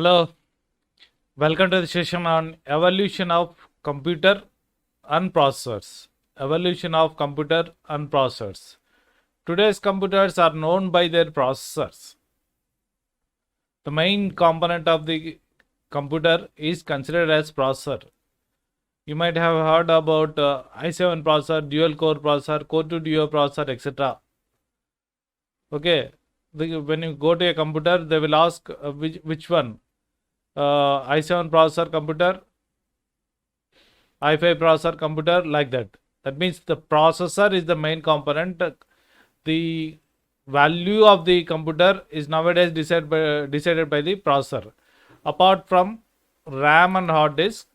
Hello, welcome to the session on evolution of computer and processors. Evolution of computer and processors. Today's computers are known by their processors. The main component of the computer is considered as processor. You might have heard about i7 processor, dual core processor, core 2 duo processor, etc. Okay, when you go to a computer, they will ask which one. i7 processor computer, i5 processor computer, like that. That means the processor is the main component. The value of the computer is nowadays decided by the processor. Apart from RAM and hard disk,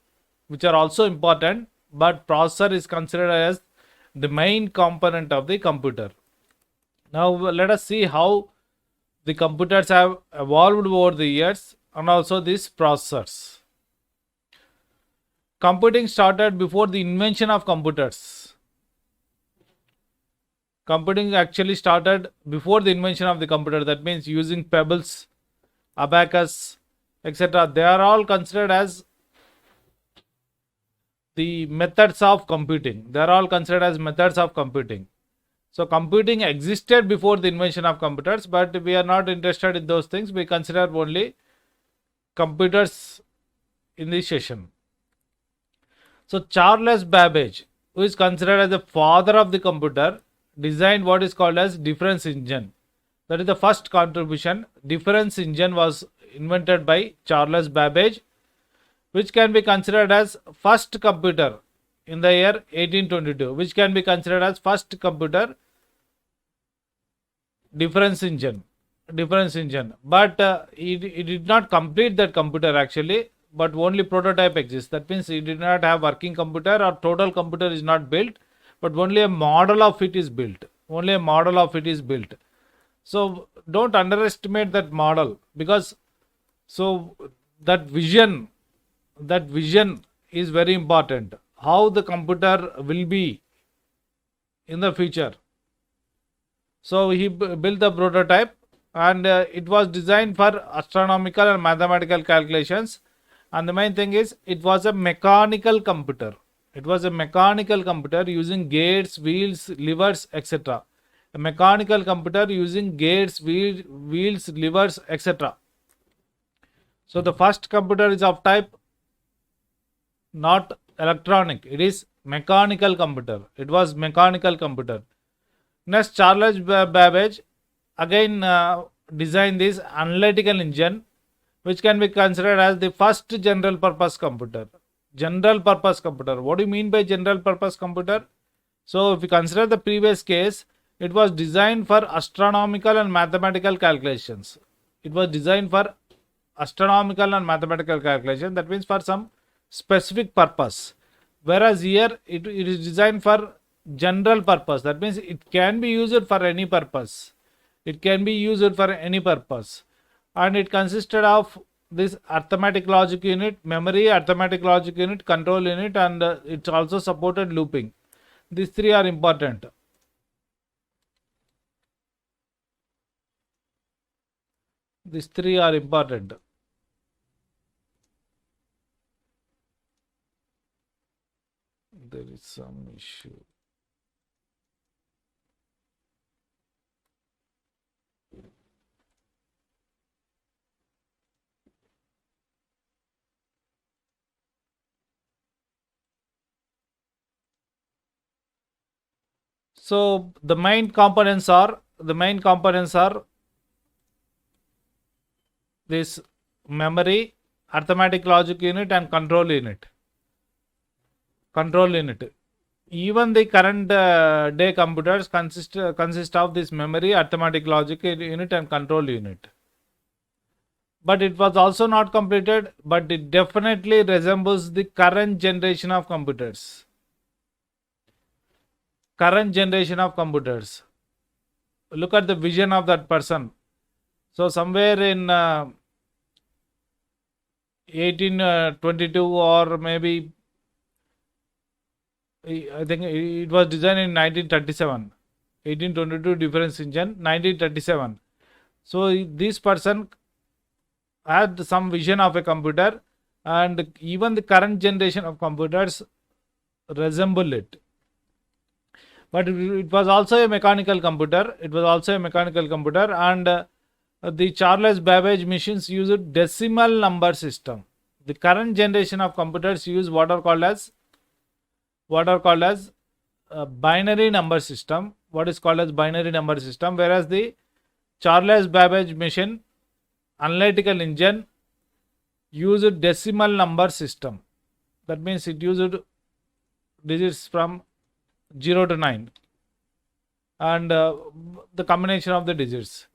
which are also important, but processor is considered as the main component of the computer. Now let us see how the computers have evolved over the years and also these processors. Computing started before the invention of computers. Computing actually started before the invention of the computer. That means using pebbles, abacus, etc. They are all considered as the methods of computing. They are all considered as methods of computing. So computing existed before the invention of computers, but we are not interested in those things. We consider only computers in this session. So Charles Babbage, who is considered as the father of the computer, designed what is called as difference engine. That is the first contribution. Difference engine was invented by Charles Babbage, which can be considered as first computer in the year 1822, which can be considered as first computer difference engine. But he did not complete that computer actually, but only prototype exists. That means he did not have working computer, or total computer is not built, but only a model of it is built. So don't underestimate that model, because so that vision is very important. How the computer will be in the future. So he built the prototype, and it was designed for astronomical and mathematical calculations. And the main thing is, it was a mechanical computer. Using gates, wheels, levers, etc. A mechanical computer using gates, wheels, levers, etc. So the first computer is of type not electronic. It is mechanical computer. It was mechanical computer. Next, Charles Babbage again designed this analytical engine, which can be considered as the first general purpose computer. What do you mean by general purpose computer? So if you consider the previous case, it was designed for astronomical and mathematical calculations. That means for some specific purpose. Whereas here it is designed for general purpose. That means it can be used for any purpose. And it consisted of this arithmetic logic unit, memory, arithmetic logic unit, control unit, and it also supported looping. These three are important. There is some issue. So the main components are this memory, arithmetic logic unit, and control unit. Even the current day computers consist of this memory, arithmetic logic unit, and control unit. But it was also not completed, but it definitely resembles the current generation of computers. Look at the vision of that person. So somewhere in 1822, or maybe I think it was designed in 1937. 1822 difference engine, 1937. So this person had some vision of a computer, and even the current generation of computers resemble it. But it was also a mechanical computer. It was also a mechanical computer, and the Charles Babbage machines used decimal number system. The current generation of computers use what are called as binary number system. What is called as binary number system, whereas the Charles Babbage machine analytical engine used decimal number system. That means it used digits from 0 to 9 and the combination of the digits.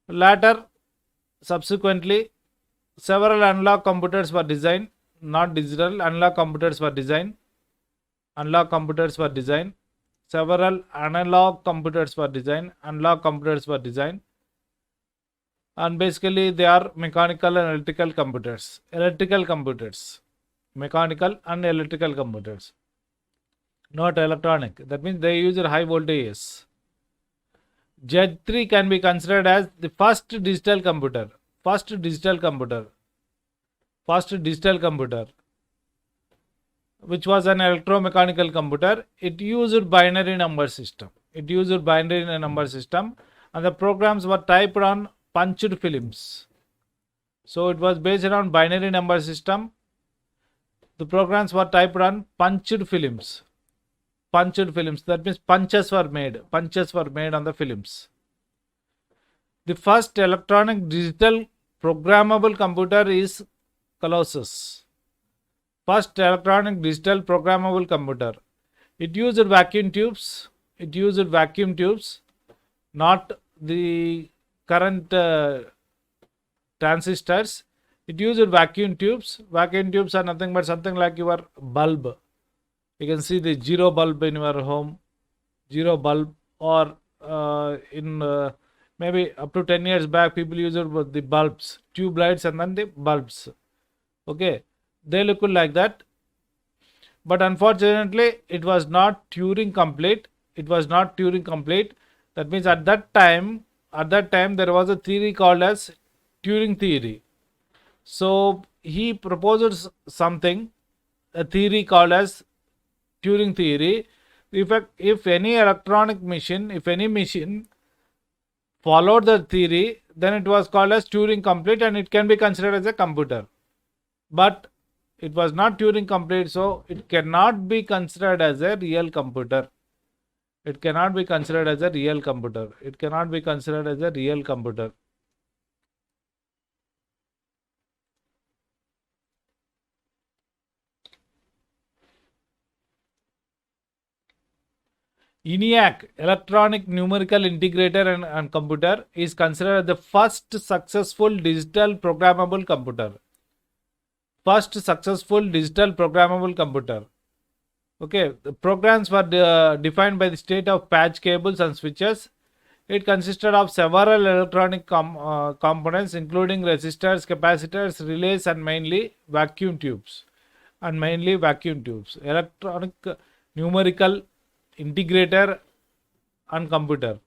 Later, subsequently, several analog computers were designed, not digital, analog computers were designed. Several analog computers were designed, and basically they are mechanical and electrical computers. Mechanical and electrical computers, not electronic. That means they use high voltages. Z3 can be considered as the first digital computer, which was an electromechanical computer. It used binary number system. And the programs were typed on punched films. So it was based on binary number system. The programs were typed on punched films. That means punches were made on the films. The first electronic digital programmable computer is Colossus. First electronic digital programmable computer. It used vacuum tubes. Not the current transistors. It used vacuum tubes. Vacuum tubes are nothing but something like your bulb. You can see the zero bulb in your home, or in maybe up to 10 years back, people used the bulbs, tube lights, and then the bulbs. Okay, they look like that. But unfortunately, it was not Turing complete. That means at that time, there was a theory called as Turing Theory. So he proposed something, a theory called as Turing Theory. If any electronic machine, followed the theory, then it was called as Turing complete, and it can be considered as a computer. But it was not Turing complete, so it cannot be considered as a real computer. ENIAC, Electronic Numerical Integrator and Computer, is considered the first successful digital programmable computer. Okay, the programs were defined by the state of patch cables and switches. It consisted of several electronic components, including resistors, capacitors, relays, and mainly vacuum tubes. Electronic numerical integrator and computer.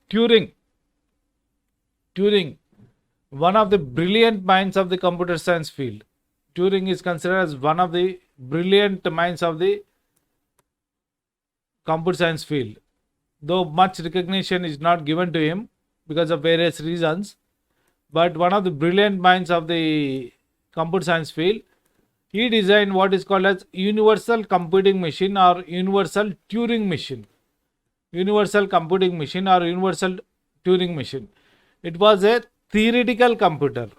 Turing, one of the brilliant minds of the computer science field. Turing is considered as one of the brilliant minds of the computer science field, though much recognition is not given to him because of various reasons. But one of the brilliant minds of the computer science field, he designed what is called as universal computing machine or universal Turing machine. It was a theoretical computer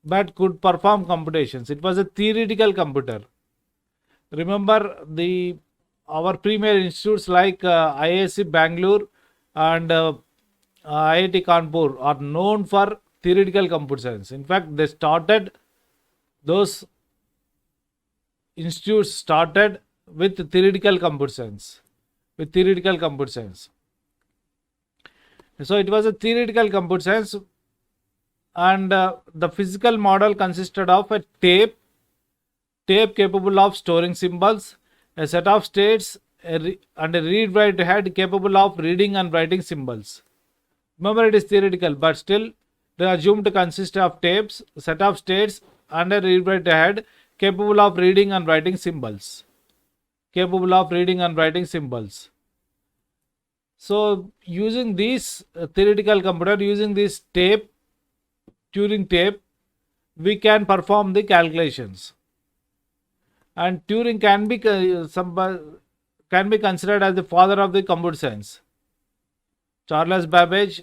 that could perform computations. It was a theoretical computer. Remember, our premier institutes like IISc Bangalore and IIT Kanpur are known for theoretical computer science. In fact, those institutes started with theoretical computer science. So it was a theoretical computer science, and the physical model consisted of a tape capable of storing symbols, a set of states, and a read-write head capable of reading and writing symbols. Remember, it is theoretical, but still they are assumed to consist of tapes, set of states, and a read head capable of reading and writing symbols. Capable of reading and writing symbols. So, using this theoretical computer, using this tape, Turing tape, we can perform the calculations. And Turing can be considered as the father of the computer science. Charles Babbage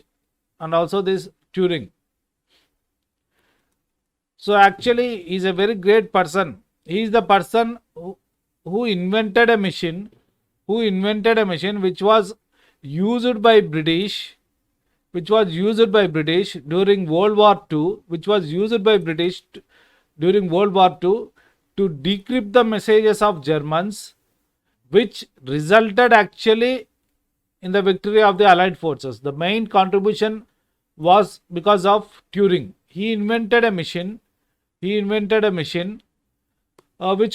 and also this Turing. So actually, he is a very great person. He is the person who invented a machine, which was used by British, during World War II, during World War II to decrypt the messages of Germans, which resulted actually in the victory of the Allied forces. The main contribution was because of Turing. He invented a machine which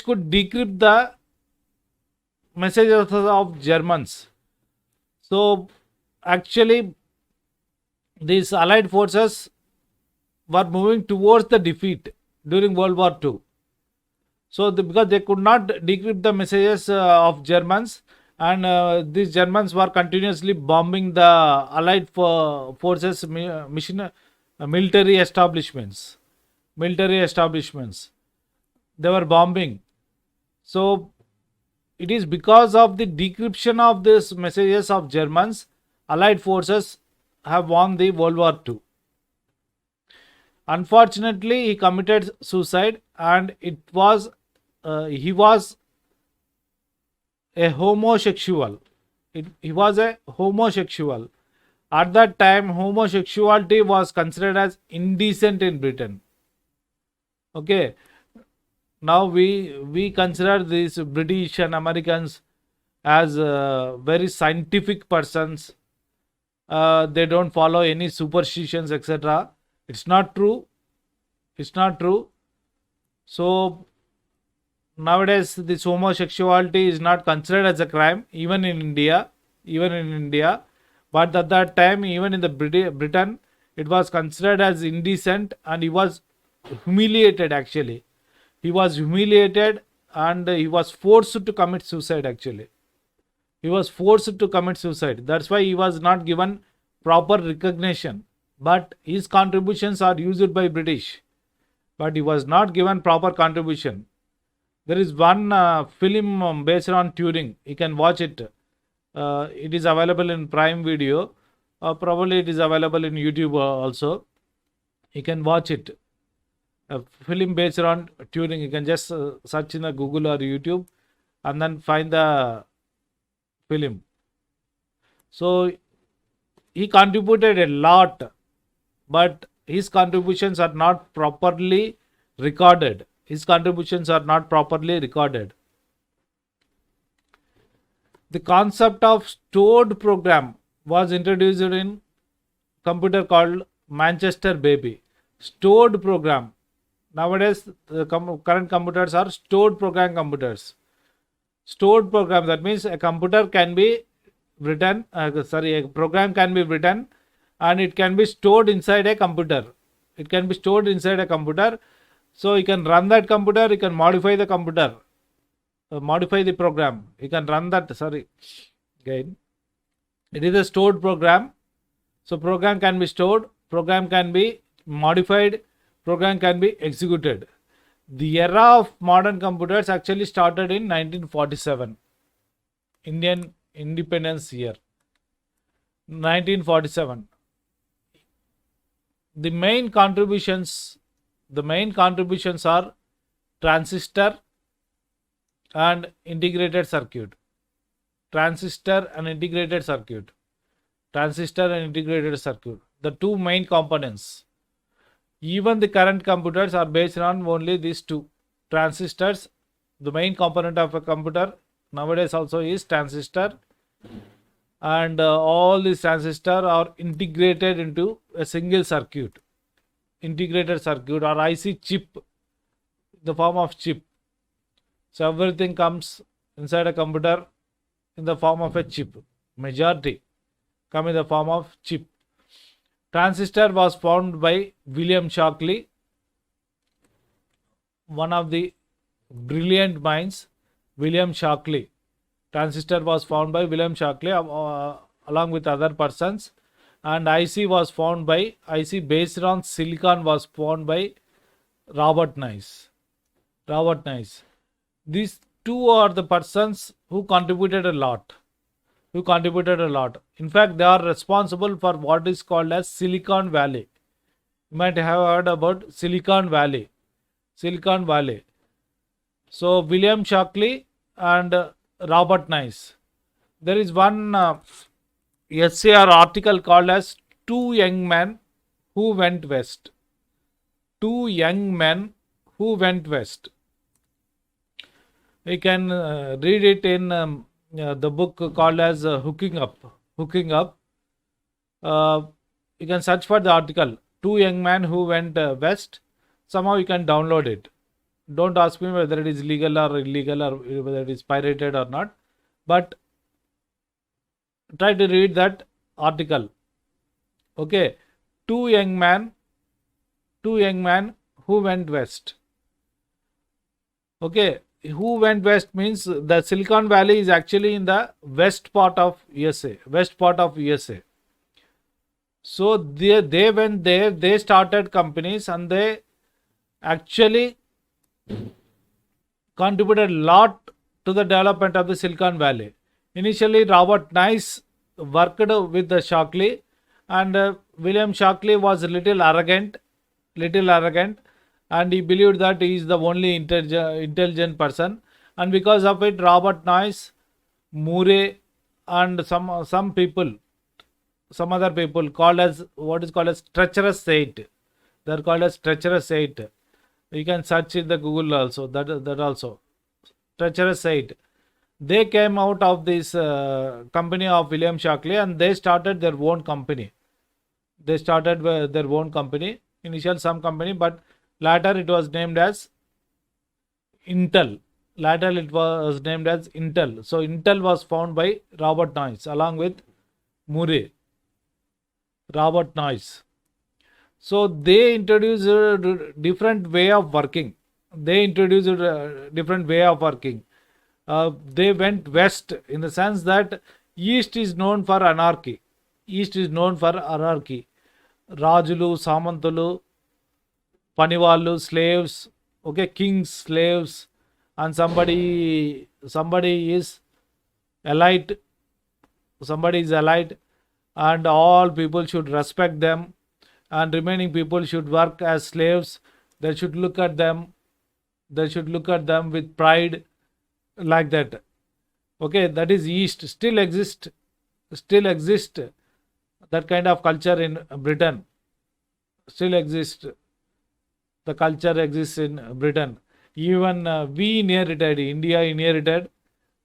could decrypt the messages of Germans. So actually, these Allied forces were moving towards the defeat during World War II. So because they could not decrypt the messages of Germans, and these Germans were continuously bombing the Allied forces military establishments. They were bombing. So it is because of the decryption of these messages of Germans, Allied forces have won the World War II. Unfortunately, he committed suicide, and he was a homosexual. He was a homosexual. At that time, homosexuality was considered as indecent in Britain. Okay. Now we consider these British and Americans as very scientific persons. They don't follow any superstitions, etc. It's not true. So nowadays, this homosexuality is not considered as a crime, even in India. But at that time, even in the Britain, it was considered as indecent, and he was humiliated. Actually, he was humiliated, and he was forced to commit suicide. That's why he was not given proper recognition. But his contributions are used by British. But he was not given proper contribution. There is one film based on Turing. You can watch it. It is available in Prime Video. Probably it is available in YouTube also. You can watch it. A film based on Turing. You can just search in the Google or YouTube and then find the film. So he contributed a lot, but his contributions are not properly recorded. The concept of stored program was introduced in computer called Manchester Baby. Stored program. Nowadays, the current computers are stored program computers. Stored program, that means a computer can be written, a program can be written, and it can be stored inside a computer. So you can run that computer, you can modify the computer, modify the program. You can run that, again. It is a stored program. So program can be stored, program can be modified, program can be executed. The era of modern computers actually started in 1947, Indian independence year, 1947. The main contributions are transistor and integrated circuit. The two main components. Even the current computers are based on only these two. Transistors, the main component of a computer nowadays also is transistor, and all these transistors are integrated into a single circuit. Integrated circuit or IC chip, the form of chip. So everything comes inside a computer in the form of a chip. Majority come in the form of chip. Transistor was found by William Shockley, one of the brilliant minds, William Shockley. Transistor was found by William Shockley along with other persons, and IC was found by IC based on silicon was found by Robert Nice. Robert Nice. These two are the persons who contributed a lot. In fact, they are responsible for what is called as Silicon Valley. You might have heard about Silicon Valley. So William Shockley and Robert Nice. There is one essay or article called as Two Young Men Who Went West. Two Young Men Who Went West. We can read it in the book called as Hooking Up. You can search for the article Two Young Men Who Went West. Somehow you can download it. Don't ask me whether it is legal or illegal or whether it is pirated or not, but try to read that article. Okay, two young men who went west. Okay, who went west means the Silicon Valley is actually in the west part of USA. So they went there, they started companies, and they actually contributed a lot to the development of the Silicon Valley. Initially, Robert Nice worked with the Shockley, and William Shockley was a little arrogant, and he believed that he is the only intelligent person, and because of it, Robert Nice, Murray, and some other people called as what is called as treacherous eight. They are called as treacherous eight. You can search in the Google also. That also treacherous eight. They came out of this company of William Shockley, and they started their own company. Initial some company, but later it was named as Intel. So Intel was found by Robert Nice along with Murray. Robert Nice. So they introduced a different way of working. They went west in the sense that East is known for anarchy. Rajulu, Samantulu, Panivallu, slaves, okay, kings, slaves, and somebody is elite. And all people should respect them, and remaining people should work as slaves. They should look at them with pride, like that. Okay, that is East. Still exist that kind of culture in Britain. The culture exists in Britain. Even India inherited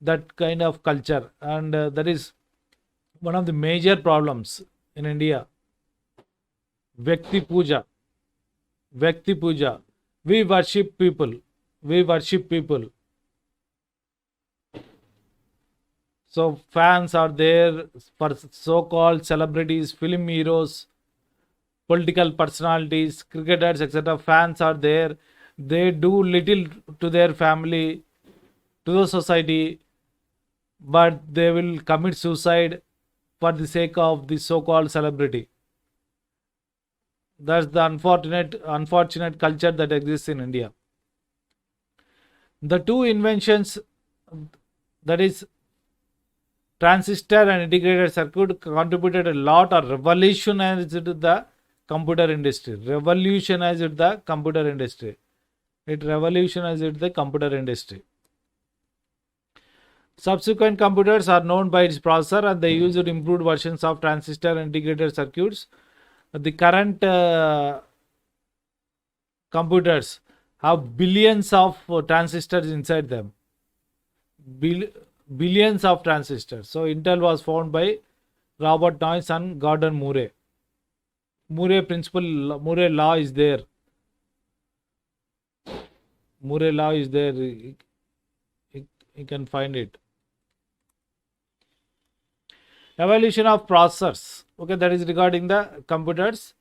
that kind of culture, and that is one of the major problems in India. Vyakti Puja. We worship people. So fans are there for so-called celebrities, film heroes, political personalities, cricketers, etc. Fans are there. They do little to their family, to the society, but they will commit suicide for the sake of the so-called celebrity. That's the unfortunate culture that exists in India. The two inventions, that is transistor and integrated circuit, contributed a lot or revolutionized the computer industry. It revolutionized the computer industry. Subsequent computers are known by its processor, and they used improved versions of transistor and integrated circuits. The current computers have billions of transistors inside them. Billions of transistors. So Intel was found by Robert Noyce and Gordon Murray. Murray law is there. You can find it. Evolution of processors. Okay, that is regarding the computers.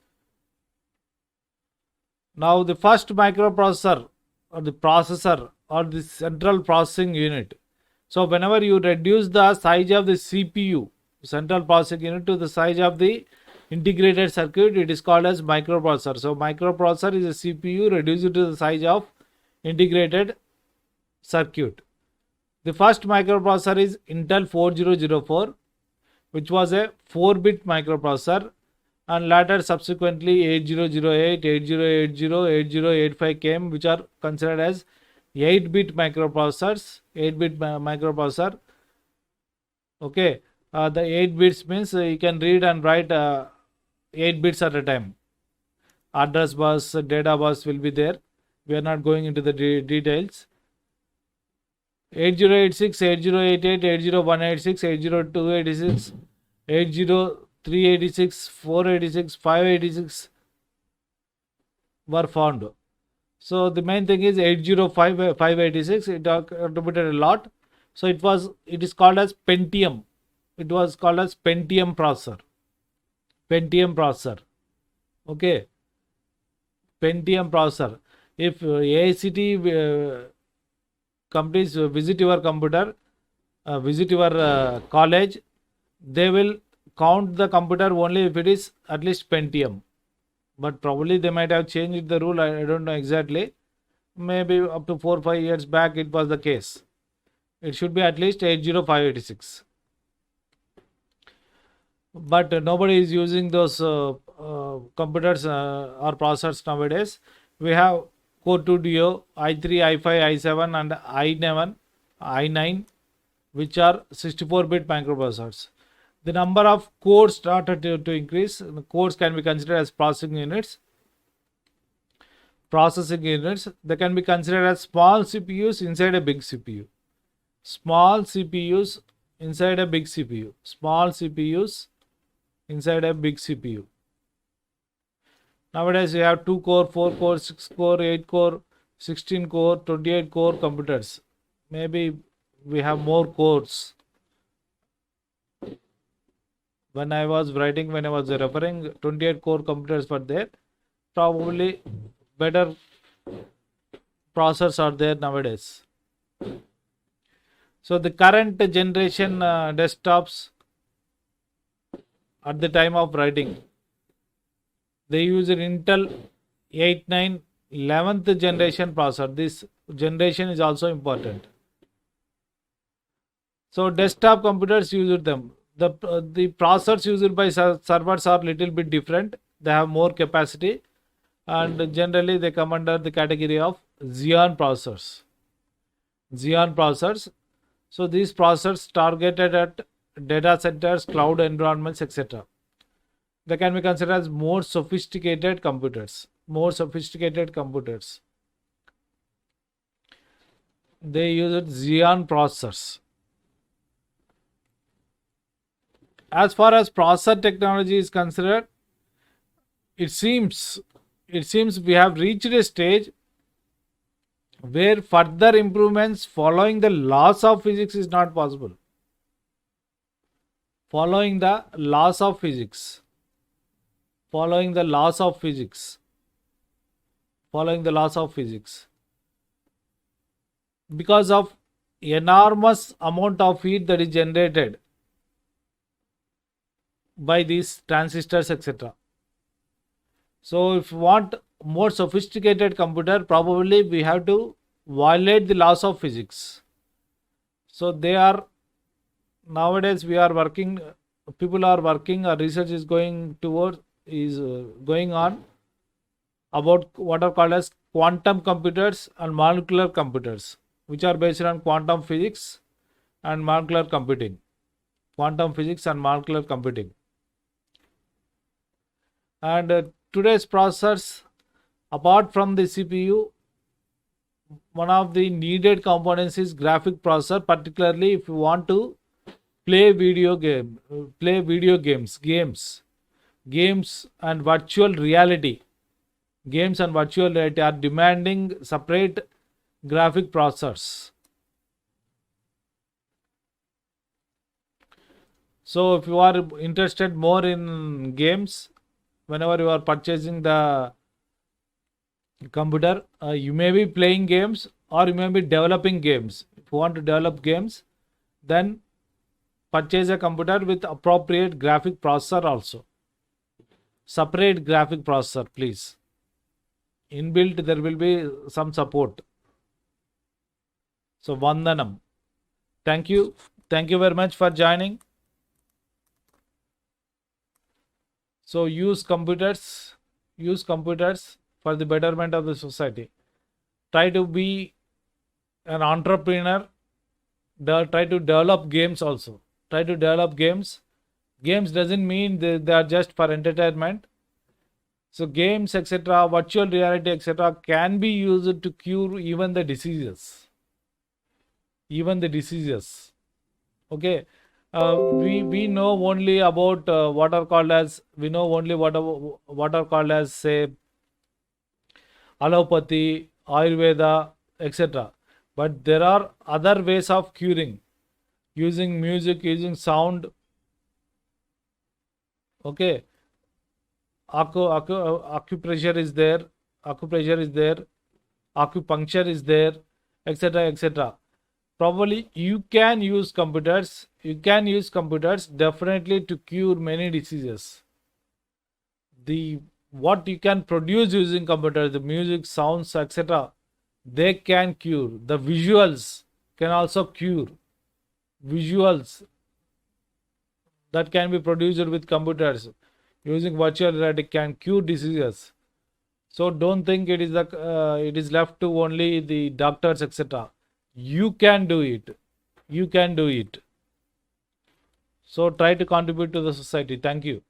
Now the first microprocessor or the processor or the central processing unit. So whenever you reduce the size of the CPU, central processing unit, to the size of the integrated circuit, it is called as microprocessor. So microprocessor is a CPU reduced to the size of integrated circuit. The first microprocessor is Intel 4004, which was a 4-bit microprocessor, and later subsequently 8008, 8080, 8085 came, which are considered as 8-bit microprocessors. 8-bit microprocessor. Okay, the 8 bits means you can read and write 8 bits at a time. Address bus, data bus will be there. We are not going into the details. 8086, 8088, 80186, 80286, 80386, 486, 586 were found. So the main thing is 586. It contributed a lot. So it is called as Pentium. It was called as Pentium processor. Pentium processor. Okay. Pentium processor. If AICT companies visit your computer, visit your college, they will count the computer only if it is at least Pentium. But probably they might have changed the rule. I don't know exactly. Maybe up to 4 or 5 years back it was the case. It should be at least 80586. But nobody is using those computers or processors nowadays. We have Core 2 Duo, i3, i5, i7 and i9, which are 64-bit microprocessors. The number of cores started to increase. The cores can be considered as processing units. They can be considered as small CPUs inside a big CPU. Small CPUs inside a big CPU. Small CPUs inside a big CPU. Nowadays, you have 2 core, 4 core, 6 core, 8 core, 16 core, 28 core computers. Maybe we have more cores. When I was referring, 28 core computers were there. Probably better processors are there nowadays. So the current generation desktops at the time of writing, they use an Intel 89 11th generation processor. This generation is also important. So desktop computers use them. The processors used by servers are little bit different. They have more capacity, and generally they come under the category of Xeon processors. Xeon processors. So these processors targeted at data centers, cloud environments, etc. They can be considered as more sophisticated computers. They use Xeon processors. As far as processor technology is concerned, it seems we have reached a stage where further improvements following the laws of physics is not possible. Following the laws of physics. Because of enormous amount of heat that is generated by these transistors, etc. So if you want more sophisticated computer, probably we have to violate the laws of physics. So nowadays people are working, research is going on about what are called as quantum computers and molecular computers, which are based on quantum physics and molecular computing. And today's processors, apart from the CPU, one of the needed components is graphic processor, particularly if you want to play video games and virtual reality. Games and virtual reality are demanding separate graphic processors. So if you are interested more in games, whenever you are purchasing the computer, you may be playing games or you may be developing games. If you want to develop games, then purchase a computer with appropriate graphic processor also. Separate graphic processor, please. Inbuilt, there will be some support. So, Vandanam. Thank you. Thank you very much for joining. So, use computers for the betterment of the society. Try to be an entrepreneur. Try to develop games also. Try to develop games. Games doesn't mean they are just for entertainment. So games, etc., virtual reality, etc., can be used to cure even the diseases. Even the diseases. Okay. We know only about what are called as say allopathy, Ayurveda, etc. But there are other ways of curing, using music, using sound. Okay. Acupressure is there, acupuncture is there, etc., etc. Probably you can use computers definitely to cure many diseases. What you can produce using computers, the music, sounds, etc., they can cure. The visuals can also cure. Visuals that can be produced with computers using virtual reality can cure diseases. So don't think it is left to only the doctors, etc. You can do it. You can do it. So try to contribute to the society. Thank you.